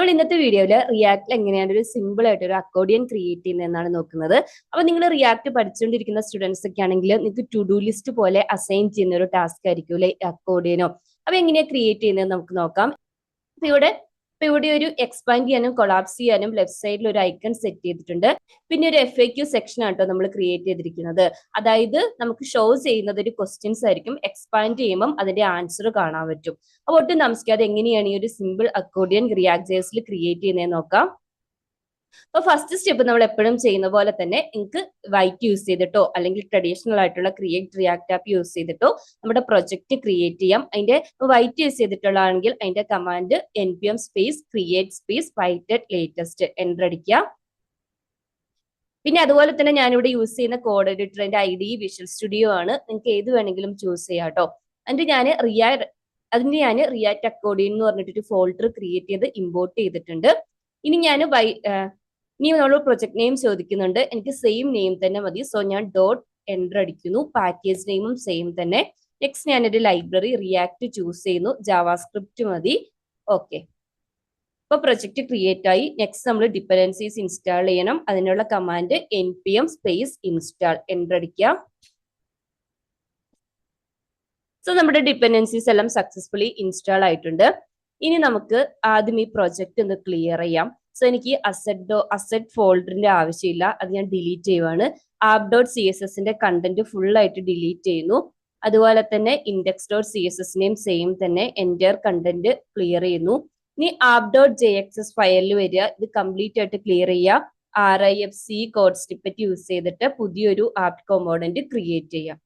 നമ്മൾ ഇന്നത്തെ വീഡിയോയിൽ റിയാക്റ്റിൽ എങ്ങനെയാണ് ഒരു സിമ്പിൾ ആയിട്ട് ഒരു അക്കോർഡിയൻ ക്രിയേറ്റ് ചെയ്യുന്നതെന്നാണ് നോക്കുന്നത്. അപ്പൊ നിങ്ങൾ റിയാക്ട് പഠിച്ചുകൊണ്ടിരിക്കുന്ന സ്റ്റുഡൻസ് ഒക്കെ ആണെങ്കിൽ നിങ്ങൾക്ക് ടു ഡു ലിസ്റ്റ് പോലെ അസൈൻ ചെയ്യുന്ന ഒരു ടാസ്ക് ആയിരിക്കും അല്ലെ അക്കോർഡിയനോ. അപ്പൊ എങ്ങനെയാ ക്രിയേറ്റ് ചെയ്യുന്നത് നമുക്ക് നോക്കാം. ഇവിടെ ഒരു എക്സ്പാൻഡ് ചെയ്യാനും കൊളാപ്സ് ചെയ്യാനും ലെഫ്റ്റ് സൈഡിൽ ഒരു ഐക്കൺ സെറ്റ് ചെയ്തിട്ടുണ്ട്. പിന്നെ ഒരു FAQ സെക്ഷൻ ആട്ടോ നമ്മൾ ക്രിയേറ്റ് ചെയ്തിരിക്കുന്നത്. അതായത് നമുക്ക് ഷോ ചെയ്യുന്നത് ഒരു ക്വസ്റ്റ്യൻസ് ആയിരിക്കും. എക്സ്പാൻഡ് ചെയ്യുമ്പോൾ അതിന്റെ ആൻസർ കാണാൻ പറ്റും. അപ്പോൾ ഒട്ടും താമസിക്കാതെ എങ്ങനെയാണ് ഈ ഒരു സിമ്പിൾ അക്കോർഡിയൻ റിയാക്ട്.js ക്രിയേറ്റ് ചെയ്യുന്നതെന്ന് നോക്കാം. അപ്പൊ ഫസ്റ്റ് സ്റ്റെപ്പ് നമ്മൾ എപ്പോഴും ചെയ്യുന്ന പോലെ തന്നെ നിങ്ങൾക്ക് വൈറ്റ് യൂസ് ചെയ്തിട്ടോ അല്ലെങ്കിൽ ട്രഡീഷണൽ ആയിട്ടുള്ള ക്രിയേറ്റ് റിയാക്ട് ആപ്പ് യൂസ് ചെയ്തിട്ടോ നമ്മുടെ പ്രൊജക്ട് ക്രിയേറ്റ് ചെയ്യാം. അതിന്റെ വൈറ്റ് യൂസ് ചെയ്തിട്ടുള്ളതാണെങ്കിൽ അതിന്റെ command npm space create space vite at latest enter അടിക്കുക. പിന്നെ അതുപോലെ തന്നെ ഞാനിവിടെ യൂസ് ചെയ്യുന്ന കോഡ് എഡിറ്ററിന്റെ ID വിഷ്വൽ സ്റ്റുഡിയോ ആണ്. നിങ്ങൾക്ക് ഏത് വേണമെങ്കിലും ചൂസ് ചെയ്യാം കേട്ടോ. അതിന് ഞാൻ റിയാക്ട് അക്കോർഡിയൻ എന്ന് പറഞ്ഞിട്ടൊരു ഫോൾഡർ ക്രിയേറ്റ് ചെയ്ത് ഇമ്പോർട്ട് ചെയ്തിട്ടുണ്ട്. ഇനി നമ്മൾ പ്രൊജക്ട് നെയിം ചോദിക്കുന്നുണ്ട്. എനിക്ക് സെയിം നെയിം തന്നെ മതി. സോ ഞാൻ ഡോട്ട് എൻ്റർ അടിക്കുന്നു. പാക്കേജ് നെയിമും സെയിം തന്നെ. നെക്സ്റ്റ് ഞാനൊരു ലൈബ്രറി റിയാക്ട് ചൂസ് ചെയ്യുന്നു. ജാവാസ്ക്രിപ്റ്റ് മതി. ഓക്കെ, ഇപ്പൊ പ്രൊജക്ട് ക്രിയേറ്റ് ആയി. നെക്സ്റ്റ് നമ്മൾ ഡിപ്പെൻഡൻസീസ് ഇൻസ്റ്റാൾ ചെയ്യണം. അതിനുള്ള command npm space install enter അടിക്കുക. സോ നമ്മുടെ ഡിപ്പെൻഡൻസീസ് എല്ലാം സക്സസ്ഫുള്ളി ഇൻസ്റ്റാൾ ആയിട്ടുണ്ട്. ഇനി നമുക്ക് ആദ്യം ഈ പ്രൊജക്ട് ഒന്ന് ക്ലിയർ ചെയ്യാം. സോ എനിക്ക് അസറ്റ് ഫോൾഡറിന്റെ ആവശ്യമില്ല, അത് ഞാൻ ഡിലീറ്റ് ചെയ്യുവാണ്. app.css കണ്ടന്റ് ഫുൾ ആയിട്ട് ഡിലീറ്റ് ചെയ്യുന്നു. അതുപോലെ തന്നെ index.css സെയിം തന്നെ എൻ്റർ കണ്ടന്റ് ക്ലിയർ ചെയ്യുന്നു. ഇനി app.jxs ഫയലിൽ വരിക. ഇത് കംപ്ലീറ്റ് ആയിട്ട് ക്ലിയർ ചെയ്യുക. RIFC കോഡ് സ്നിപ്പറ്റ് യൂസ് ചെയ്തിട്ട് പുതിയൊരു ആപ്പ് കോമ്പോണന്റ് ക്രിയേറ്റ് ചെയ്യാം.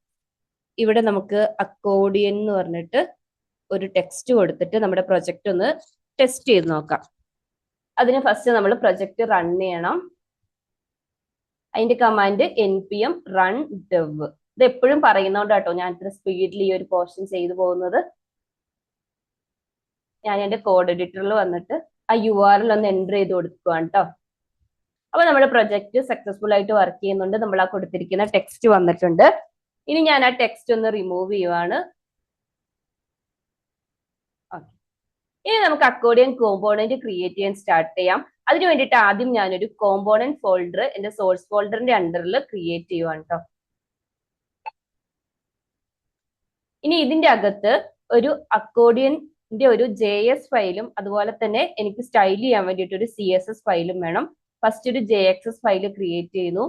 ഇവിടെ നമുക്ക് അക്കോർഡിയൻ എന്ന് പറഞ്ഞിട്ട് ഒരു ടെക്സ്റ്റ് കൊടുത്തിട്ട് നമ്മുടെ പ്രൊജക്റ്റ് ഒന്ന് ടെസ്റ്റ് ചെയ്ത് നോക്കാം. അതിന് ഫസ്റ്റ് നമ്മൾ പ്രൊജക്റ്റ് റൺ ചെയ്യണം. അതിന്റെ കമാൻഡ് npm run dev. ഇത് എപ്പോഴും പറയുന്നോണ്ടാട്ടോ ഞാൻ ഇത്ര സ്പീഡിൽ ഈ ഒരു പോർഷൻ ചെയ്തു പോകുന്നത്. ഞാൻ എന്റെ കോഡ് എഡിറ്ററിൽ വന്നിട്ട് ആ URL ഒന്ന് എൻ്റർ ചെയ്ത് കൊടുക്കുകയാണ് കേട്ടോ. അപ്പൊ നമ്മുടെ പ്രൊജക്റ്റ് സക്സസ്ഫുൾ ആയിട്ട് വർക്ക് ചെയ്യുന്നുണ്ട്. നമ്മൾ ആ കൊടുത്തിരിക്കുന്ന ടെക്സ്റ്റ് വന്നിട്ടുണ്ട്. ഇനി ഞാൻ ആ ടെക്സ്റ്റ് ഒന്ന് റിമൂവ് ചെയ്യുവാണ്. ഇനി നമുക്ക് അക്കോർഡിയൻ കോമ്പോണന്റ് ക്രിയേറ്റ് ചെയ്യാൻ സ്റ്റാർട്ട് ചെയ്യാം. അതിനു വേണ്ടിയിട്ട് ആദ്യം ഞാനൊരു കോമ്പോണന്റ് ഫോൾഡർ എന്റെ സോഴ്സ് ഫോൾഡറിന്റെ അണ്ടറിൽ ക്രിയേറ്റ് ചെയ്യുവാണ് കേട്ടോ. ഇനി ഇതിന്റെ അകത്ത് ഒരു അക്കോർഡിയന്റെ ഒരു JS ഫയലും അതുപോലെ തന്നെ എനിക്ക് സ്റ്റൈൽ ചെയ്യാൻ വേണ്ടിയിട്ട് ഒരു CSS ഫയലും വേണം. ഫസ്റ്റ് ഒരു JXS ഫയൽ ക്രിയേറ്റ് ചെയ്യുന്നു.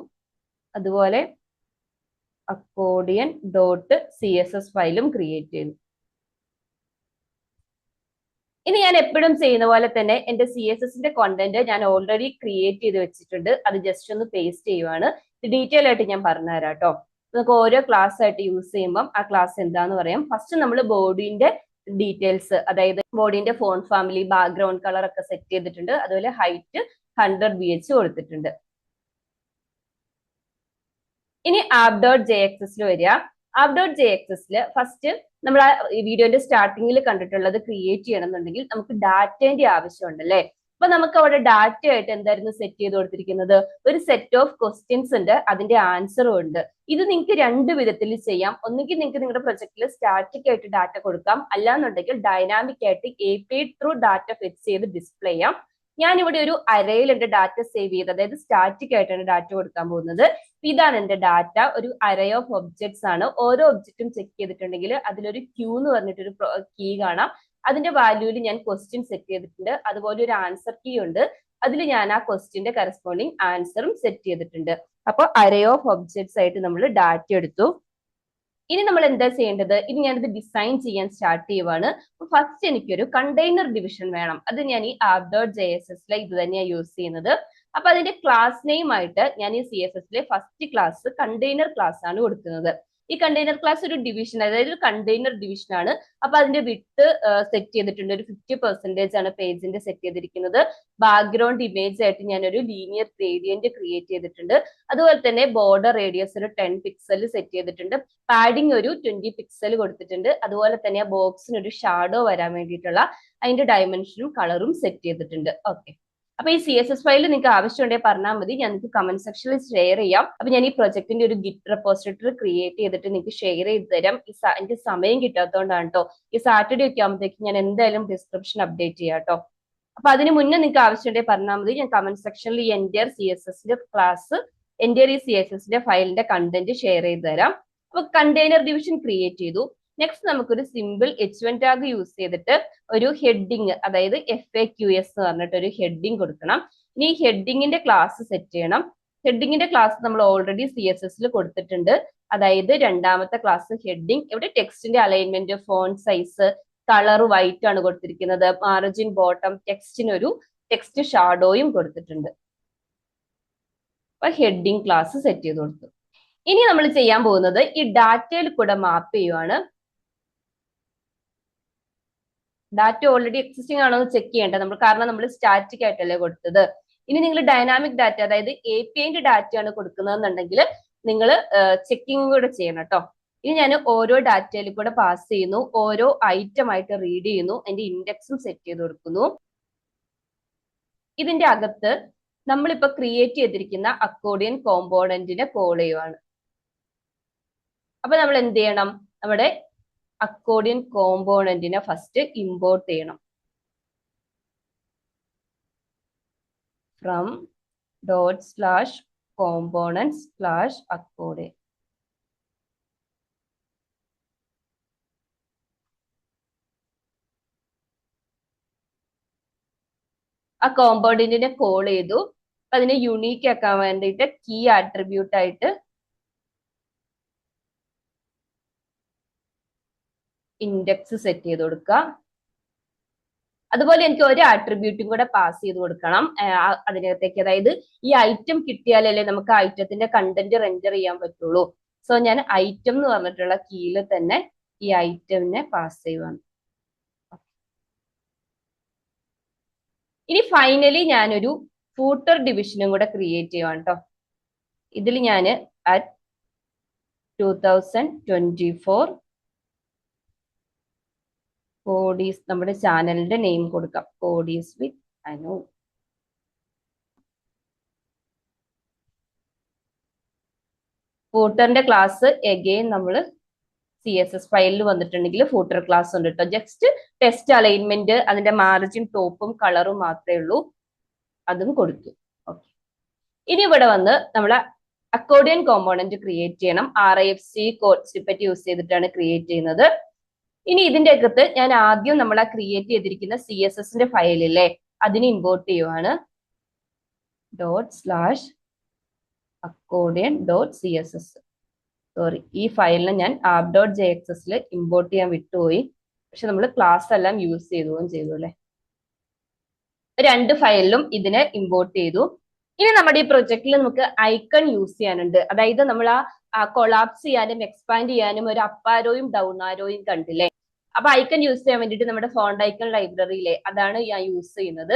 അതുപോലെ accordion.css ഫയലും ക്രിയേറ്റ് ചെയ്യുന്നു. ഇനി ഞാൻ എപ്പോഴും ചെയ്യുന്ന പോലെ തന്നെ എന്റെ CSSന്റെ കോണ്ടന്റ് ഞാൻ ഓൾറെഡി ക്രിയേറ്റ് ചെയ്ത് വെച്ചിട്ടുണ്ട്. അത് ജസ്റ്റ് ഒന്ന് പേസ്റ്റ് ചെയ്യുവാണ്. ഇത് ഡീറ്റെയിൽ ആയിട്ട് ഞാൻ പറഞ്ഞുതരാം കേട്ടോ. നമുക്ക് ഓരോ ക്ലാസ് ആയിട്ട് യൂസ് ചെയ്യുമ്പോൾ ആ ക്ലാസ് എന്താന്ന് പറയാം. ഫസ്റ്റ് നമ്മൾ ബോഡിന്റെ ഡീറ്റെയിൽസ്, അതായത് ബോഡിന്റെ ഫോണ്ട് ഫാമിലി, ബാക്ക്ഗ്രൗണ്ട് കളർ ഒക്കെ സെറ്റ് ചെയ്തിട്ടുണ്ട്. അതുപോലെ ഹൈറ്റ് 100 BH കൊടുത്തിട്ടുണ്ട്. ഇനി app.jxs വരിക. app.jxs ഫസ്റ്റ് നമ്മൾ ആ വീഡിയോന്റെ സ്റ്റാർട്ടിങ്ങിൽ കണ്ടിട്ടുള്ളത് ക്രിയേറ്റ് ചെയ്യണമെന്നുണ്ടെങ്കിൽ നമുക്ക് ഡാറ്റേന്റെ ആവശ്യമുണ്ടല്ലേ. അപ്പൊ നമുക്ക് അവിടെ ഡാറ്റ ആയിട്ട് എന്തായിരുന്നു സെറ്റ് ചെയ്ത് കൊടുത്തിരിക്കുന്നത്? ഒരു സെറ്റ് ഓഫ് ക്വസ്റ്റ്യൻസ് ഉണ്ട്, അതിന്റെ ആൻസറും ഉണ്ട്. ഇത് നിങ്ങൾക്ക് രണ്ട് വിധത്തിൽ ചെയ്യാം. ഒന്നുകിൽ നിങ്ങൾക്ക് നിങ്ങളുടെ പ്രൊജക്റ്റിൽ സ്റ്റാറ്റിക് ആയിട്ട് ഡാറ്റ കൊടുക്കാം, അല്ലാന്നുണ്ടെങ്കിൽ ഡൈനാമിക് ആയിട്ട് API ത്രൂ ഡാറ്റ ഫെച്ച് ചെയ്ത് ഡിസ്പ്ലേ ചെയ്യാം. ഞാൻ ഇവിടെ ഒരു അരയിൽ എന്റെ ഡാറ്റ സേവ് ചെയ്ത്, അതായത് സ്റ്റാറ്റിക് ആയിട്ടാണ് ഡാറ്റ കൊടുക്കാൻ പോകുന്നത്. ഇതാണ് എന്റെ ഡാറ്റ. ഒരു അരേ ഓഫ് ഒബ്ജക്ട്സ് ആണ്. ഓരോ ഒബ്ജക്റ്റും ചെക്ക് ചെയ്തിട്ടുണ്ടെങ്കിൽ അതിലൊരു Q എന്ന് പറഞ്ഞിട്ടൊരു കീ കാണാം. അതിന്റെ വാല്യൂവിൽ ഞാൻ ക്വസ്റ്റ്യൻ സെറ്റ് ചെയ്തിട്ടുണ്ട്. അതുപോലെ ഒരു ആൻസർ കീ ഉണ്ട്. അതിൽ ഞാൻ ആ ക്വസ്റ്റ്യന്റെ കറസ്പോണ്ടിങ് ആൻസറും സെറ്റ് ചെയ്തിട്ടുണ്ട്. അപ്പോൾ അരേ ഓഫ് ഒബ്ജക്ട്സ് ആയിട്ട് നമ്മൾ ഡാറ്റ എടുത്തു. ഇനി നമ്മൾ എന്താ ചെയ്യേണ്ടത്? ഇനി ഞാനിത് ഡിസൈൻ ചെയ്യാൻ സ്റ്റാർട്ട് ചെയ്യുവാണ്. ഫസ്റ്റ് എനിക്കൊരു കണ്ടെയ്നർ ഡിവിഷൻ വേണം. അത് ഞാൻ ഈ app.jss ഇത് തന്നെയാണ് യൂസ് ചെയ്യുന്നത്. അപ്പൊ അതിന്റെ ക്ലാസ് നെയിം ആയിട്ട് ഞാൻ ഈ CSS first class container class ആണ് കൊടുക്കുന്നത്. ഈ കണ്ടെയ്നർ ക്ലാസ് ഒരു ഡിവിഷൻ, അതായത് ഒരു കണ്ടെയ്നർ ഡിവിഷൻ ആണ്. അപ്പൊ അതിന്റെ വിഡ്ത്ത് സെറ്റ് ചെയ്തിട്ടുണ്ട്. ഒരു 50% ആണ് പേജിന്റെ സെറ്റ് ചെയ്തിരിക്കുന്നത്. ബാക്ക്ഗ്രൗണ്ട് ഇമേജ് ആയിട്ട് ഞാൻ ഒരു ലീനിയർ ഗ്രേഡിയന്റ് ക്രിയേറ്റ് ചെയ്തിട്ടുണ്ട്. അതുപോലെ തന്നെ ബോർഡർ റേഡിയസ് ഒരു 10 പിക്സൽ സെറ്റ് ചെയ്തിട്ടുണ്ട്. പാഡിങ് ഒരു 20 പിക്സൽ കൊടുത്തിട്ടുണ്ട്. അതുപോലെ തന്നെ ബോക്സിന് ഒരു ഷാഡോ വരാൻ വേണ്ടിയിട്ടുള്ള അതിന്റെ ഡയമെൻഷനും കളറും സെറ്റ് ചെയ്തിട്ടുണ്ട്. ഓക്കെ, അപ്പൊ ഈ CSS ഫയൽ നിങ്ങൾക്ക് ആവശ്യമുണ്ടെങ്കിൽ പറഞ്ഞാൽ മതി, ഞാൻ നിങ്ങൾക്ക് കമന്റ് സെക്ഷനിൽ ഷെയർ ചെയ്യാം. അപ്പൊ ഞാൻ ഈ പ്രൊജക്ടിന്റെ ഒരു ഗിറ്റ് റെപ്പോസിറ്ററി ക്രിയേറ്റ് ചെയ്തിട്ട് നിങ്ങൾക്ക് ഷെയർ ചെയ്ത് തരാം. എനിക്ക് സമയം കിട്ടാത്തതുകൊണ്ടാണ് കേട്ടോ. ഈ സാറ്റർഡേ ഒക്കെ ആകുമ്പോഴത്തേക്ക് ഞാൻ എന്തായാലും ഡിസ്ക്രിപ്ഷൻ അപ്ഡേറ്റ് ചെയ്യാം കേട്ടോ. അപ്പൊ അതിന് മുന്നേ നിങ്ങൾക്ക് ആവശ്യമുണ്ടെങ്കിൽ പറഞ്ഞാൽ മതി. ഞാൻ കമന്റ് സെക്ഷനിൽ ഈ എൻഡിആർ സി എസ് എസിന്റെ ക്ലാസ്, എൻഡിആർ ഈ സി എസ് എസിന്റെ ഫയലിന്റെ കണ്ടന്റ് ഷെയർ ചെയ്ത് തരാം. അപ്പൊ കണ്ടെയ്നർ ഡിവിഷൻ ക്രിയേറ്റ് ചെയ്തു. നെക്സ്റ്റ് നമുക്കൊരു സിമ്പിൾ H1 ടാഗ് യൂസ് ചെയ്തിട്ട് ഒരു ഹെഡിങ്, അതായത് FAQS എന്ന് പറഞ്ഞിട്ട് ഒരു ഹെഡിങ് കൊടുക്കണം. ഇനി ഈ ഹെഡിങ്ങിന്റെ ക്ലാസ് സെറ്റ് ചെയ്യണം. ഹെഡിങ്ങിന്റെ ക്ലാസ് നമ്മൾ ഓൾറെഡി CSS കൊടുത്തിട്ടുണ്ട്. അതായത് രണ്ടാമത്തെ ക്ലാസ് ഹെഡിങ്. ഇവിടെ ടെക്സ്റ്റിന്റെ alignment, font size, colour white ആണ് കൊടുത്തിരിക്കുന്നത്. മാർജിൻ, ബോട്ടം, ടെക്സ്റ്റിനൊരു ടെക്സ്റ്റ് ഷാഡോയും കൊടുത്തിട്ടുണ്ട്. അപ്പൊ ഹെഡിങ് ക്ലാസ് സെറ്റ് ചെയ്ത് കൊടുത്തു. ഇനി നമ്മൾ ചെയ്യാൻ പോകുന്നത് ഈ ഡാറ്റയിൽ കൂടെ മാപ്പ് ചെയ്യുവാണ്. ഡാറ്റ ഓൾറെഡി എക്സിസ്റ്റിംഗ് ആണോ എന്ന് ചെക്ക് ചെയ്യേണ്ടത് നമ്മൾ, കാരണം നമ്മൾ സ്റ്റാറ്റിക് ആയിട്ടല്ലേ കൊടുത്തത്. ഇനി നിങ്ങൾ ഡൈനാമിക് ഡാറ്റ, അതായത് APIന്റെ ഡാറ്റയാണ് കൊടുക്കുന്നതെന്നുണ്ടെങ്കിൽ നിങ്ങൾ ചെക്കിങ് കൂടെ ചെയ്യണം കേട്ടോ. ഇനി ഞാൻ ഓരോ ഡാറ്റയിൽ കൂടെ പാസ് ചെയ്യുന്നു, ഓരോ ഐറ്റം ആയിട്ട് റീഡ് ചെയ്യുന്നു, അതിന്റെ ഇൻഡെക്സും സെറ്റ് ചെയ്ത് കൊടുക്കുന്നു. ഇതിന്റെ അകത്ത് നമ്മളിപ്പോ ക്രിയേറ്റ് ചെയ്തിരിക്കുന്ന അക്കോർഡിയൻ കോമ്പോണന്റിനെ കോൾ ചെയ്യുവാണ്. അപ്പൊ നമ്മൾ എന്ത് ചെയ്യണം? നമ്മുടെ അക്കോർഡിയൻ കോമ്പോണന്റിനെ ഫസ്റ്റ് ഇമ്പോർട്ട് ചെയ്യണം. From ./components/accordion. ആ കോമ്പോണന്റിനെ കോൾ ചെയ്തു. അതിനെ യുണീക്ക് ആക്കാൻ വേണ്ടിയിട്ട് കീ ആട്രിബ്യൂട്ട് ആയിട്ട് ഇൻഡെക്സ് സെറ്റ് ചെയ്ത് കൊടുക്കുക. അതുപോലെ എനിക്ക് ഒരു ആട്രിബ്യൂട്ടും കൂടെ പാസ് ചെയ്ത് കൊടുക്കണം അതിനകത്തേക്ക്. അതായത് ഈ ഐറ്റം കിട്ടിയാലല്ലേ നമുക്ക് ഐറ്റത്തിന്റെ കണ്ടന്റ് റെൻഡർ ചെയ്യാൻ പറ്റുള്ളൂ. സോ ഞാൻ ഐറ്റം എന്ന് പറഞ്ഞിട്ടുള്ള കീയിൽ തന്നെ ഈ ഐറ്റമിനെ പാസ് ചെയ്യുവാണ്. ഇനി ഫൈനലി ഞാനൊരു ഫൂട്ടർ ഡിവിഷനും കൂടെ ക്രിയേറ്റ് ചെയ്യുവാണ് കേട്ടോ. ഇതിൽ ഞാൻ അറ്റ് 2024 കോഡീസ്, നമ്മുടെ ചാനലിന്റെ നെയിം കൊടുക്കാം, കോഡീസ് വിത്ത് അനു. ഫൂട്ടറിന്റെ ക്ലാസ് എഗെയിൻ നമ്മൾ CSS ഫയലിൽ വന്നിട്ടുണ്ടെങ്കിൽ ഫൂട്ടർ ക്ലാസ് ഉണ്ട് കേട്ടോ. ജസ്റ്റ് ടെക്സ്റ്റ് അലൈൻമെന്റ്, അതിന്റെ മാർജിൻ, ടോപ്പും കളറും മാത്രമേ ഉള്ളൂ. അതും കൊടുത്തു. ഓക്കെ. ഇനി ഇവിടെ വന്ന് നമ്മൾ അക്കോർഡിയൻ കോമ്പോണന്റ് ക്രിയേറ്റ് ചെയ്യണം. RIFC കോഡ് സ്നിപ്പറ്റ് യൂസ് ചെയ്തിട്ടാണ് ക്രിയേറ്റ് ചെയ്യുന്നത്. ഇനി ഇതിന്റെ അകത്ത് ഞാൻ ആദ്യം നമ്മൾ ആ ക്രിയേറ്റ് ചെയ്തിരിക്കുന്ന CSSന്റെ ഫയലില്ലേ, അതിനെ ഇമ്പോർട്ട് ചെയ്യുവാണ്. ./accordion.css. സോറി, ഈ ഫയലിനെ ഞാൻ app.jxsൽ ഇമ്പോർട്ട് ചെയ്യാൻ വിട്ടുപോയി. പക്ഷെ നമ്മൾ ക്ലാസ് എല്ലാം യൂസ് ചെയ്തു അല്ലേ. രണ്ട് ഫയലിലും ഇതിനെ ഇമ്പോർട്ട് ചെയ്തു. ഇനി നമ്മുടെ ഈ പ്രൊജക്റ്റിൽ നമുക്ക് ഐക്കൺ യൂസ് ചെയ്യാനുണ്ട്. അതായത് നമ്മൾ ആ കൊളാപ്സ് ചെയ്യാനും എക്സ്പാൻഡ് ചെയ്യാനും ഒരു അപ്പ് ആരോയും ഡൗൺ ആരോയും കണ്ടില്ലേ. അപ്പൊ ഐക്കൺ യൂസ് ചെയ്യാൻ വേണ്ടിയിട്ട് നമ്മുടെ ഫോണ്ട് ഐക്കൺ ലൈബ്രറിയിലെ അതാണ് ഞാൻ യൂസ് ചെയ്യുന്നത്.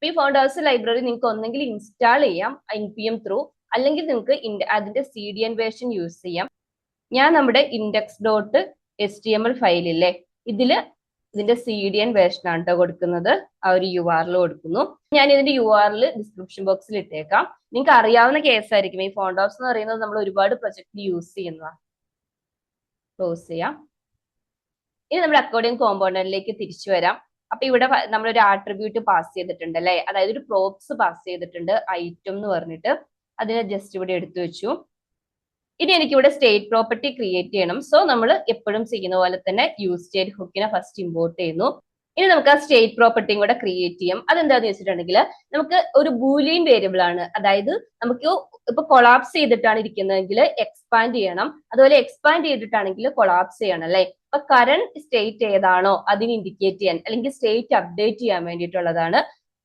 ഈ ഫോണ്ട് ഹൗസ് ലൈബ്രറി നിങ്ങൾക്ക് ഒന്നെങ്കിൽ ഇൻസ്റ്റാൾ ചെയ്യാം npm ത്രൂ, അല്ലെങ്കിൽ നിങ്ങൾക്ക് അതിന്റെ CDN വേർഷൻ യൂസ് ചെയ്യാം. ഞാൻ നമ്മുടെ index.html ഫയലില്ലേ, ഇതിന്റെ CDN വേർഷൻ ആണ് കേട്ടോ കൊടുക്കുന്നത്. ആ ഒരു URL കൊടുക്കുന്നു. ഞാൻ ഇതിന്റെ URL ഡിസ്ക്രിപ്ഷൻ ബോക്സിൽ ഇട്ടേക്കാം. നിങ്ങൾക്ക് അറിയാവുന്ന കേസായിരിക്കും. ഈ ഫോണ്ട് ഹൗസ് എന്ന് പറയുന്നത് നമ്മൾ ഒരുപാട് പ്രൊജക്റ്റിൽ യൂസ് ചെയ്യുന്നതാണ്. ക്ലോസ് ചെയ്യാം. ഇനി നമ്മൾ അക്കോർഡിയൻ കോമ്പോണന്റിലേക്ക് തിരിച്ചു വരാം. അപ്പൊ ഇവിടെ നമ്മളൊരു ആട്രിബ്യൂട്ട് പാസ് ചെയ്തിട്ടുണ്ട് അല്ലെ, അതായത് ഒരു പ്രോപ്സ് പാസ് ചെയ്തിട്ടുണ്ട്, ഐറ്റം എന്ന് പറഞ്ഞിട്ട്. അതിനെ ജസ്റ്റ് ഇവിടെ എടുത്തു വെച്ചു. ഇനി എനിക്കിവിടെ സ്റ്റേറ്റ് പ്രോപ്പർട്ടി ക്രിയേറ്റ് ചെയ്യണം. സോ നമ്മൾ എപ്പോഴും ചെയ്യുന്ന പോലെ തന്നെ യൂസ് സ്റ്റേറ്റ് ഹുക്കിനെ ഫസ്റ്റ് ഇമ്പോർട്ട് ചെയ്യുന്നു. ഇനി നമുക്ക് ആ സ്റ്റേറ്റ് പ്രോപ്പർട്ടിയും കൂടെ ക്രിയേറ്റ് ചെയ്യാം. അതെന്താന്ന് വെച്ചിട്ടുണ്ടെങ്കിൽ നമുക്ക് ഒരു ബൂലിയൻ വേരിയബിൾ ആണ്. അതായത് നമുക്ക് ഇപ്പൊ കൊളാപ്സ് ചെയ്തിട്ടാണ് ഇരിക്കുന്നതെങ്കിൽ എക്സ്പാൻഡ് ചെയ്യണം, അതുപോലെ എക്സ്പാൻഡ് ചെയ്തിട്ടാണെങ്കിൽ കൊളാപ്സ് ചെയ്യണം അല്ലെ. അപ്പൊ കറന്റ് സ്റ്റേറ്റ് ഏതാണോ അതിന് ഇൻഡിക്കേറ്റ് ചെയ്യാൻ, അല്ലെങ്കിൽ സ്റ്റേറ്റ് അപ്ഡേറ്റ് ചെയ്യാൻ വേണ്ടിയിട്ടുള്ളതാണ്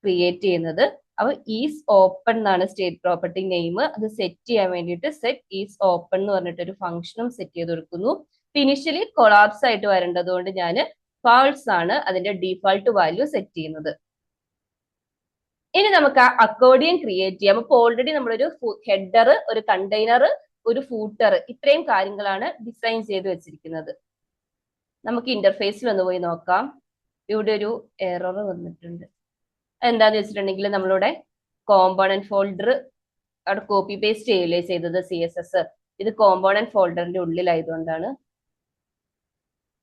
ക്രിയേറ്റ് ചെയ്യുന്നത്. അപ്പൊ ഈസ് ഓപ്പൺ എന്നാണ് സ്റ്റേറ്റ് പ്രോപ്പർട്ടി നെയിം. അത് സെറ്റ് ചെയ്യാൻ വേണ്ടിയിട്ട് സെറ്റ് ഈസ് ഓപ്പൺ എന്ന് പറഞ്ഞിട്ട് ഒരു ഫംഗ്ഷനും സെറ്റ് ചെയ്ത് കൊടുക്കുന്നു. ഇനിഷ്യലി കൊളാപ്സ് ആയിട്ട് വരേണ്ടത് കൊണ്ട് ഞാൻ ഫാൾസ് ആണ് അതിന്റെ ഡീഫാൾട്ട് വാല്യൂ സെറ്റ് ചെയ്യുന്നത്. ഇനി നമുക്ക് ആ അക്കോർഡിയൻ ക്രിയേറ്റ് ചെയ്യാം. അപ്പൊ ഓൾറെഡി നമ്മളൊരു ഹെഡർ, ഒരു കണ്ടെയ്നർ, ഒരു ഫൂട്ടർ, ഇത്രയും കാര്യങ്ങളാണ് ഡിസൈൻ ചെയ്ത് വെച്ചിരിക്കുന്നത്. നമുക്ക് ഇന്റർഫേസിൽ ഒന്ന് പോയി നോക്കാം. ഇവിടെ ഒരു എറർ വന്നിട്ടുണ്ട്. എന്താന്ന് വെച്ചിട്ടുണ്ടെങ്കിൽ നമ്മളുടെ കോമ്പോണന്റ് ഫോൾഡർ അവിടെ കോപ്പി പേസ്റ്റ് ചെയ്യല്ലേ ചെയ്തത് CSS. ഇത് കോമ്പോണന്റ് ഫോൾഡറിന്റെ ഉള്ളിലായതുകൊണ്ടാണ്.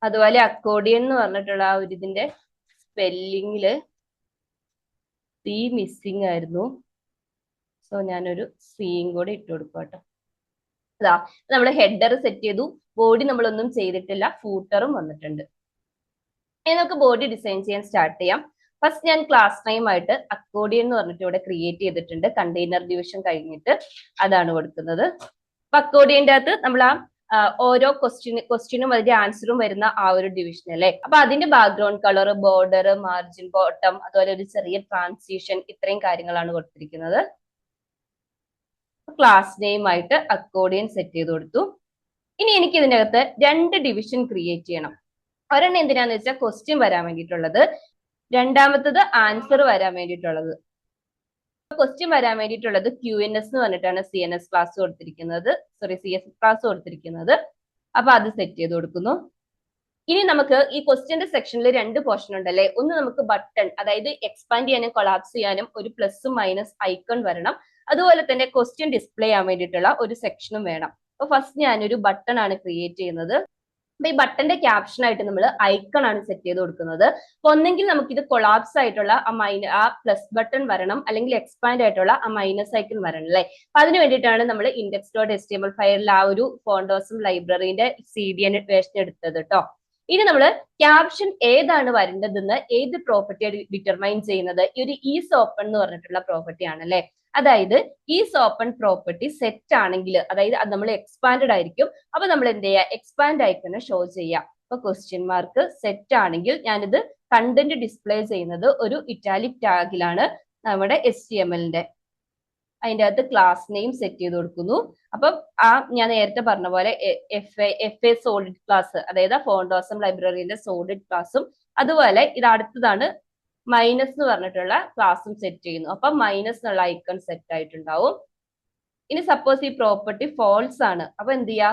അതുപോലെ അക്കോർഡിയൻ എന്ന് പറഞ്ഞിട്ടുള്ള ആ ഒരു ഇതിന്റെ സ്പെല്ലിങ്ങില് സി മിസ്സിംഗ് ആയിരുന്നു. സോ ഞാനൊരു സിയും കൂടെ ഇട്ട് കൊടുക്കും കേട്ടോ. അതാ നമ്മൾ ഹെഡർ സെറ്റ് ചെയ്തു, ബോഡി നമ്മളൊന്നും ചെയ്തിട്ടില്ല, ഫൂട്ടറും വന്നിട്ടുണ്ട്. ഇനി നമുക്ക് ബോഡി ഡിസൈൻ ചെയ്യാൻ സ്റ്റാർട്ട് ചെയ്യാം. ഫസ്റ്റ് ഞാൻ ക്ലാസ് നെയിം ആയിട്ട് അക്കോർഡിയൻ എന്ന് പറഞ്ഞിട്ട് ഇവിടെ ക്രിയേറ്റ് ചെയ്തിട്ടുണ്ട്. കണ്ടെയ്നർ ഡിവിഷൻ കഴിഞ്ഞിട്ട് അതാണ് കൊടുക്കുന്നത്. അപ്പൊ അക്കോർഡിയന്റെ അകത്ത് നമ്മൾ ഓരോ ക്വസ്റ്റ്യനും അതിന്റെ ആൻസറും വരുന്ന ആ ഒരു ഡിവിഷൻ അല്ലേ. അപ്പൊ അതിന്റെ background colour, border, margin, bottom, അതുപോലെ ഒരു ചെറിയ ട്രാൻസിഷൻ, ഇത്രയും കാര്യങ്ങളാണ് കൊടുത്തിരിക്കുന്നത്. ക്ലാസ് നെയിം ആയിട്ട് അക്കോർഡിയൻ സെറ്റ് ചെയ്ത് കൊടുത്തു. ഇനി എനിക്ക് ഇതിനകത്ത് 2 ഡിവിഷൻ ക്രിയേറ്റ് ചെയ്യണം. ഒരെണ്ണം എന്തിനാന്ന് വെച്ചാൽ ക്വസ്റ്റ്യൻ വരാൻ വേണ്ടിയിട്ടുള്ളത്, രണ്ടാമത്തത് ആൻസർ വരാൻ വേണ്ടിയിട്ടുള്ളത്. ക്വസ്റ്റ്യൻ വരാൻ വേണ്ടിയിട്ടുള്ളത് QNS എന്ന് പറഞ്ഞിട്ടാണ് CNS ക്ലാസ് കൊടുത്തിരിക്കുന്നത്, CS ക്ലാസ് കൊടുത്തിരിക്കുന്നത്. അപ്പൊ അത് സെറ്റ് ചെയ്ത് കൊടുക്കുന്നു. ഇനി നമുക്ക് ഈ ക്വസ്റ്റ്യന്റെ സെക്ഷനിൽ 2 പോർഷൻ ഉണ്ടല്ലേ. ഒന്ന് നമുക്ക് ബട്ടൺ, അതായത് എക്സ്പാൻഡ് ചെയ്യാനും കൊളാപ്സ് ചെയ്യാനും ഒരു പ്ലസും മൈനസ് ഐക്കൺ വരണം. അതുപോലെ തന്നെ ക്വസ്റ്റ്യൻ ഡിസ്പ്ലേ ചെയ്യാൻ വേണ്ടിയിട്ടുള്ള ഒരു സെക്ഷനും വേണം. അപ്പൊ ഫസ്റ്റ് ഞാനൊരു ബട്ടൺ ആണ് ക്രിയേറ്റ് ചെയ്യുന്നത്. അപ്പൊ ഈ ബട്ടന്റെ ക്യാപ്ഷൻ ആയിട്ട് നമ്മൾ ഐക്കൺ ആണ് സെറ്റ് ചെയ്ത് കൊടുക്കുന്നത്. അപ്പൊ ഒന്നെങ്കിൽ നമുക്കിത് കൊളാപ്സ് ആയിട്ടുള്ള ആ പ്ലസ് ബട്ടൺ വരണം, അല്ലെങ്കിൽ എക്സ്പാൻഡ് ആയിട്ടുള്ള ആ മൈനസ് ഐക്കൺ വരണം അല്ലേ. അപ്പൊ അതിന് വേണ്ടിയിട്ടാണ് നമ്മൾ index.html ഫയലിൽ ആ ഒരു ഫോണ്ടോസും ലൈബ്രറിന്റെ CDN വേർഷൻ എടുത്തത് കേട്ടോ. ഇനി നമ്മൾ ക്യാപ്ഷൻ ഏതാണ് വരേണ്ടതെന്ന് ഏത് പ്രോപ്പർട്ടി ഡിറ്റർമൈൻ ചെയ്യുന്നത്, ഈ ഒരു ഈസ് ഓപ്പൺ എന്ന് പറഞ്ഞിട്ടുള്ള പ്രോപ്പർട്ടി ആണല്ലേ. അതായത് ഈസ് ഓപ്പൺ പ്രോപ്പർട്ടി സെറ്റ് ആണെങ്കിൽ, അതായത് അത് നമ്മൾ എക്സ്പാൻഡ് ആയിരിക്കും. അപ്പൊ നമ്മൾ എന്ത് ചെയ്യുക, എക്സ്പാൻഡ് ഐക്കണ് ഷോ ചെയ്യാം. അപ്പൊ ക്വസ്റ്റ്യൻ മാർക്ക് സെറ്റ് ആണെങ്കിൽ ഞാനിത് കണ്ടന്റ് ഡിസ്പ്ലേ ചെയ്യുന്നത് ഒരു ഇറ്റാലിക് ടാഗിലാണ്, നമ്മുടെ HTML-ന്റെ. അതിൻ്റെ അകത്ത് ക്ലാസ് നെയിം സെറ്റ് ചെയ്ത് കൊടുക്കുന്നു. അപ്പം ഞാൻ നേരത്തെ പറഞ്ഞ പോലെ FA സോളിഡ് ക്ലാസ്, അതായത് ഫോണ്ടോസം ലൈബ്രറിന്റെ സോളിഡ് ക്ലാസും, അതുപോലെ ഇത് അടുത്തതാണ് മൈനസ് എന്ന് പറഞ്ഞിട്ടുള്ള ക്ലാസും സെറ്റ് ചെയ്യുന്നു. അപ്പൊ മൈനസ് എന്നുള്ള ഐക്കൺ സെറ്റ് ആയിട്ടുണ്ടാവും. ഇനി സപ്പോസ് ഈ പ്രോപ്പർട്ടി ഫോൾസ് ആണ്, അപ്പൊ എന്ത് ചെയ്യാ,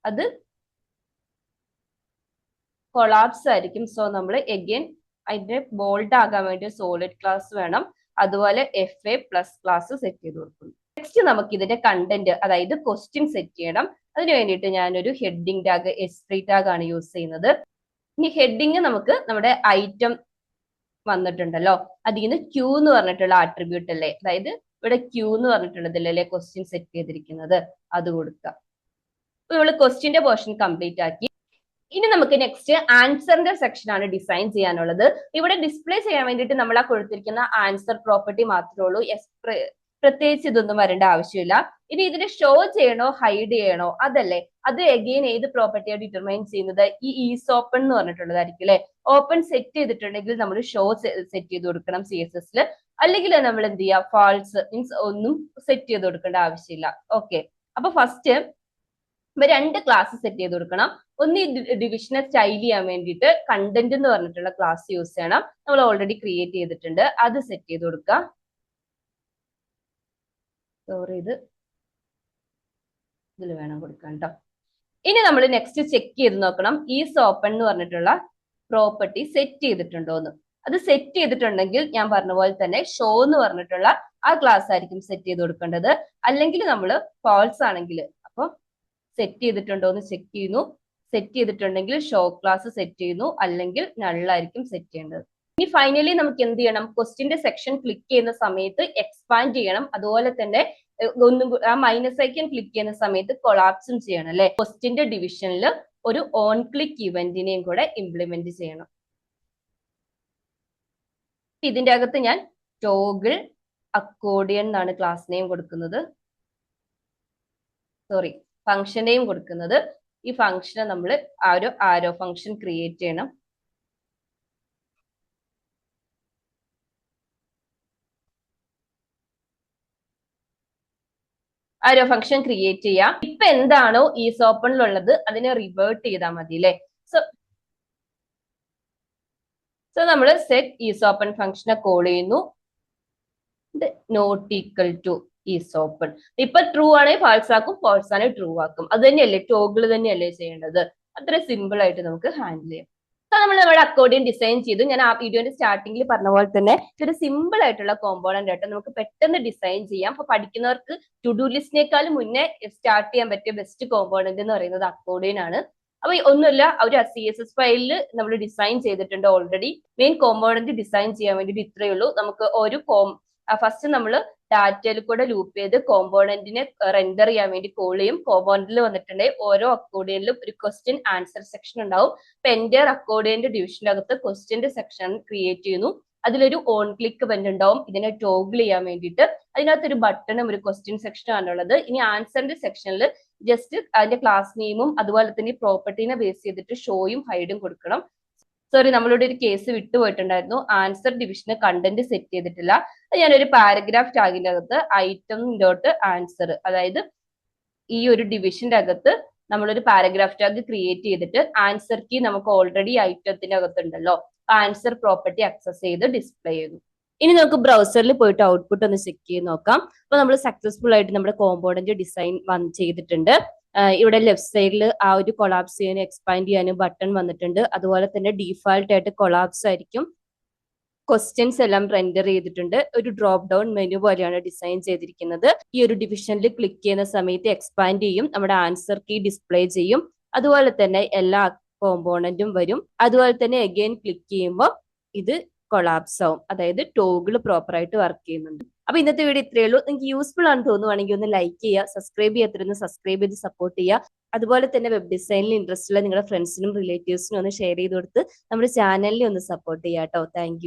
അത് കൊളാപ്സ് ആയിരിക്കും. സോ നമ്മൾ എഗെയിൻ അതിന്റെ ബോൾഡ് ആകാൻ വേണ്ടി സോളിഡ് ക്ലാസ് വേണം. അതുപോലെ FA പ്ലസ് ക്ലാസ് സെറ്റ് ചെയ്ത് കൊടുക്കുന്നു. നെക്സ്റ്റ് നമുക്ക് ഇതിന്റെ കണ്ടന്റ്, അതായത് ക്വസ്റ്റ്യൻ സെറ്റ് ചെയ്യണം. അതിന് വേണ്ടിയിട്ട് ഞാനൊരു ഹെഡിങ് ടാഗ് S3 ടാഗ് ആണ് യൂസ് ചെയ്യുന്നത്. ഇനി ഹെഡിങ് നമുക്ക് നമ്മുടെ ഐറ്റം വന്നിട്ടുണ്ടല്ലോ, അതിൽ നിന്ന് Q എന്ന് പറഞ്ഞിട്ടുള്ള ആട്രിബ്യൂട്ട് അല്ലേ, അതായത് ഇവിടെ Q എന്ന് പറഞ്ഞിട്ടുള്ളതല്ലേ ക്വസ്റ്റ്യൻ സെറ്റ് ചെയ്തിരിക്കുന്നത്, അത് കൊടുക്കുക. അപ്പൊ നമ്മൾ ക്വസ്റ്റ്യന്റെ പോർഷൻ കംപ്ലീറ്റ് ആക്കി. ഇനി നമുക്ക് നെക്സ്റ്റ് ആൻസറിന്റെ സെക്ഷൻ ആണ് ഡിസൈൻ ചെയ്യാനുള്ളത്. ഇവിടെ ഡിസ്പ്ലേ ചെയ്യാൻ വേണ്ടിയിട്ട് നമ്മൾ ആ കൊടുത്തിരിക്കുന്ന ആൻസർ പ്രോപ്പർട്ടി മാത്രമേ ഉള്ളൂ. പ്രത്യേകിച്ച് ഇതൊന്നും വരേണ്ട ആവശ്യമില്ല. ഇനി ഇതിനെ ഷോ ചെയ്യണോ ഹൈഡ് ചെയ്യണോ അതല്ലേ, അത് എഗെയിൻ ഏത് പ്രോപ്പർട്ടിയാണ് ഡിറ്റർമൈൻ ചെയ്യുന്നത്, ഈ ഈസ് ഓപ്പൺ എന്ന് പറഞ്ഞിട്ടുള്ളതായിരിക്കും അല്ലെ. ഓപ്പൺ സെറ്റ് ചെയ്തിട്ടുണ്ടെങ്കിൽ നമ്മൾ ഷോ സെറ്റ് ചെയ്ത് കൊടുക്കണം CSS-ൽ. അല്ലെങ്കിൽ നമ്മൾ എന്ത് ചെയ്യുക, ഫാൾസ് മീൻസ് ഒന്നും സെറ്റ് ചെയ്ത് കൊടുക്കേണ്ട ആവശ്യമില്ല. ഓക്കെ, അപ്പൊ ഫസ്റ്റ് 2 ക്ലാസ് സെറ്റ് ചെയ്ത് കൊടുക്കണം. ഒന്ന് ഈ ഡിവിഷനെ സ്റ്റൈൽ ചെയ്യാൻ വേണ്ടിയിട്ട് കണ്ടന്റ് എന്ന് പറഞ്ഞിട്ടുള്ള ക്ലാസ് യൂസ് ചെയ്യണം. നമ്മൾ ഓൾറെഡി ക്രിയേറ്റ് ചെയ്തിട്ടുണ്ട്, അത് സെറ്റ് ചെയ്ത് കൊടുക്കുക. സോറി, ഇതിൽ വേണം കൊടുക്കാൻ കേട്ടോ. ഇനി നമ്മൾ നെക്സ്റ്റ് ചെക്ക് ചെയ്ത് നോക്കണം ഈസ് ഓപ്പൺ എന്ന് പറഞ്ഞിട്ടുള്ള പ്രോപ്പർട്ടി സെറ്റ് ചെയ്തിട്ടുണ്ടോ എന്ന്. അത് സെറ്റ് ചെയ്തിട്ടുണ്ടെങ്കിൽ ഞാൻ പറഞ്ഞ പോലെ തന്നെ ഷോ എന്ന് പറഞ്ഞിട്ടുള്ള ആ ക്ലാസ് ആയിരിക്കും സെറ്റ് ചെയ്ത് കൊടുക്കേണ്ടത്. അല്ലെങ്കിൽ നമ്മൾ ഫാൾസ് ആണെങ്കിൽ, അപ്പൊ സെറ്റ് ചെയ്തിട്ടുണ്ടോ എന്ന് ചെക്ക് ചെയ്യുന്നു. സെറ്റ് ചെയ്തിട്ടുണ്ടെങ്കിൽ ഷോ ക്ലാസ് സെറ്റ് ചെയ്യുന്നു, അല്ലെങ്കിൽ നള്ളായിരിക്കും സെറ്റ് ചെയ്യേണ്ടത്. ഇനി ഫൈനലി നമുക്ക് എന്ത് ചെയ്യണം, ക്വസ്റ്റ്യന്റെ സെക്ഷൻ ക്ലിക്ക് ചെയ്യുന്ന സമയത്ത് എക്സ്പാൻഡ് ചെയ്യണം. അതുപോലെ തന്നെ ഒന്നും ആ മൈനസ് ഐക്കൺ ക്ലിക്ക് ചെയ്യുന്ന സമയത്ത് കൊളാപ്സും ചെയ്യണം അല്ലെ. ക്വസ്റ്റ്യന്റെ ഡിവിഷനിൽ ഒരു ഓൺ ക്ലിക്ക് ഇവന്റിനെയും കൂടെ ഇംപ്ലിമെന്റ് ചെയ്യണം. ഇതിന്റെ അകത്ത് ഞാൻ ടോഗിൾ അക്കോർഡിയൻ എന്നാണ് ക്ലാസ് നെയിം കൊടുക്കുന്നത്, സോറി ഫംഗ്ഷൻ നെയിം കൊടുക്കുന്നത്. ഈ ഫംഗ്ഷനെ നമ്മൾ ആ ഒരു ആരോ ഫംഗ്ഷൻ ക്രിയേറ്റ് ചെയ്യണം. ആരോ ഫംഗ്ഷൻ ക്രിയേറ്റ് ചെയ്യാം. ഇപ്പൊ എന്താണോ ഈസ് ഓപ്പണിലുള്ളത് അതിനെ റിവേർട്ട് ചെയ്താൽ മതി അല്ലെ. സോ നമ്മൾ സെറ്റ് ഈസ് ഓപ്പൺ ഫംഗ്ഷനെ കോൾ ചെയ്യുന്നു. Not equal to is open. ഇപ്പൊ ട്രൂ ആണെങ്കിൽ ഫാൾസ് ആക്കും, ഫാൾസ് ആണെങ്കിൽ ട്രൂ ആക്കും. അത് തന്നെയല്ലേ ടോഗിൾ തന്നെയല്ലേ ചെയ്യേണ്ടത്. അത്ര സിമ്പിൾ ആയിട്ട് നമുക്ക് ഹാൻഡിൽ ചെയ്യാം. നമ്മൾ നമ്മുടെ അക്കോർഡിയൻ ഡിസൈൻ ചെയ്തു. ഞാൻ ആ വീഡിയോന്റെ സ്റ്റാർട്ടിങ്ങിൽ പറഞ്ഞ പോലെ തന്നെ ഇതൊരു സിമ്പിൾ ആയിട്ടുള്ള കോമ്പോണന്റ് ആയിട്ട് നമുക്ക് പെട്ടെന്ന് ഡിസൈൻ ചെയ്യാം. അപ്പൊ പഠിക്കുന്നവർക്ക് ടു ഡു ലിസ്റ്റിനേക്കാളും മുന്നേ സ്റ്റാർട്ട് ചെയ്യാൻ പറ്റിയ ബെസ്റ്റ് കോമ്പോണന്റ് എന്ന് പറയുന്നത് അക്കോർഡിയൻ ആണ്. അപ്പൊ ഒന്നുമില്ല, ഒരു CSS ഫയലിൽ നമ്മൾ ഡിസൈൻ ചെയ്തിട്ടുണ്ട് ഓൾറെഡി. മെയിൻ കോമ്പോണന്റ് ഡിസൈൻ ചെയ്യാൻ വേണ്ടിയിട്ട് ഇത്രയേ ഉള്ളൂ. നമുക്ക് ഒരു ഫസ്റ്റ് നമ്മൾ ഡാറ്റയിൽ കൂടെ ലൂപ്പ് ചെയ്ത് കോമ്പോണന്റിനെ റെൻഡർ ചെയ്യാൻ വേണ്ടി കോൾ ചെയ്യും. കോമ്പോണന്റിൽ വന്നിട്ടുണ്ടെങ്കിൽ ഓരോ അക്കോർഡിയനിലും ഒരു ക്വസ്റ്റ്യൻ ആൻസർ സെക്ഷൻ ഉണ്ടാവും. അപ്പൊ എൻ്റെ അക്കോർഡിയന്റെ ഡിവിഷനകത്ത് ക്വസ്റ്റ്യന്റെ സെക്ഷൻ ക്രിയേറ്റ് ചെയ്യുന്നു. അതിലൊരു ഓൺ ക്ലിക്ക് ബട്ടൺ ഉണ്ടാവും ഇതിനെ ടോഗിൾ ചെയ്യാൻ വേണ്ടിയിട്ട്. അതിനകത്ത് ഒരു ബട്ടണും ഒരു ക്വസ്റ്റ്യൻ സെക്ഷനും ആണുള്ളത്. ഇനി ആൻസറിന്റെ സെക്ഷനിൽ ജസ്റ്റ് അതിന്റെ ക്ലാസ് നെയിമും അതുപോലെ തന്നെ പ്രോപ്പർട്ടീനെ ബേസ് ചെയ്തിട്ട് ഷോയും ഹൈഡും കൊടുക്കണം. സോറി, നമ്മളിവിടെ ഒരു കേസ് വിട്ടുപോയിട്ടുണ്ടായിരുന്നു. ആൻസർ ഡിവിഷന് കണ്ടന്റ് സെറ്റ് ചെയ്തിട്ടില്ല. ഞാനൊരു പാരഗ്രാഫ് ടാഗിന്റെ അകത്ത് ഐറ്റം ഡോട്ട് ആൻസർ, അതായത് ഈ ഒരു ഡിവിഷന്റെ അകത്ത് നമ്മളൊരു പാരഗ്രാഫ് ടാഗ് ക്രിയേറ്റ് ചെയ്തിട്ട് ആൻസർ കീ നമുക്ക് ഓൾറെഡി ഐറ്റത്തിന്റെ അകത്തുണ്ടല്ലോ, ആൻസർ പ്രോപ്പർട്ടി ആക്സസ് ചെയ്ത് ഡിസ്പ്ലേ ചെയ്യുന്നു. ഇനി നമുക്ക് ബ്രൗസറിൽ പോയിട്ട് ഔട്ട്പുട്ട് ഒന്ന് ചെക്ക് ചെയ്ത് നോക്കാം. അപ്പൊ നമ്മൾ സക്സസ്ഫുൾ ആയിട്ട് നമ്മുടെ കോമ്പോണന്റ് ഡിസൈൻ ചെയ്തിട്ടുണ്ട്. ഇവിടെ ലെഫ്റ്റ് സൈഡിൽ ആ ഒരു കൊളാപ്സ് ചെയ്യാനും എക്സ്പാൻഡ് ചെയ്യാനും ബട്ടൺ വന്നിട്ടുണ്ട്. അതുപോലെ തന്നെ ഡീഫാൾട്ട് ആയിട്ട് കൊളാപ്സ് ആയിരിക്കും. ക്വസ്റ്റ്യൻസ് എല്ലാം റെൻഡർ ചെയ്തിട്ടുണ്ട്. ഒരു ഡ്രോപ്പ് ഡൗൺ മെനു പോലെയാണ് ഡിസൈൻ ചെയ്തിരിക്കുന്നത്. ഈ ഒരു ഡിവിഷനിൽ ക്ലിക്ക് ചെയ്യുന്ന സമയത്ത് എക്സ്പാൻഡ് ചെയ്യും, നമ്മുടെ ആൻസർ കീ ഡിസ്പ്ലേ ചെയ്യും. അതുപോലെ തന്നെ എല്ലാ കോമ്പോണന്റും വരും. അതുപോലെ തന്നെ അഗെയിൻ ക്ലിക്ക് ചെയ്യുമ്പോൾ ഇത് കൊളാപ്സ് ആവും, അതായത് ടോഗിൾ പ്രോപ്പർ ആയിട്ട് വർക്ക് ചെയ്യുന്നുണ്ട്. അപ്പൊ ഇന്നത്തെ വീഡിയോ ഇത്രയേ ഉള്ളൂ. നിങ്ങൾക്ക് യൂസ്ഫുൾ ആണെന്ന് തോന്നുവാണെങ്കിൽ ഒന്ന് ലൈക്ക് ചെയ്യുക, സബ്സ്ക്രൈബ് ചെയ്യാത്തിരുന്ന് സബ്സ്ക്രൈബ് ചെയ്ത് സപ്പോർട്ട് ചെയ്യുക. അതുപോലെ തന്നെ വെബ് ഡിസൈനിൽ ഇൻട്രസ്റ്റ് ഉള്ള നിങ്ങളുടെ ഫ്രണ്ട്സിനും റിലേറ്റീവ്സിനും ഒന്ന് ഷെയർ ചെയ്ത് കൊടുത്ത് നമ്മുടെ ചാനലിനെ ഒന്ന് സപ്പോർട്ട് ചെയ്യാം കേട്ടോ. താങ്ക്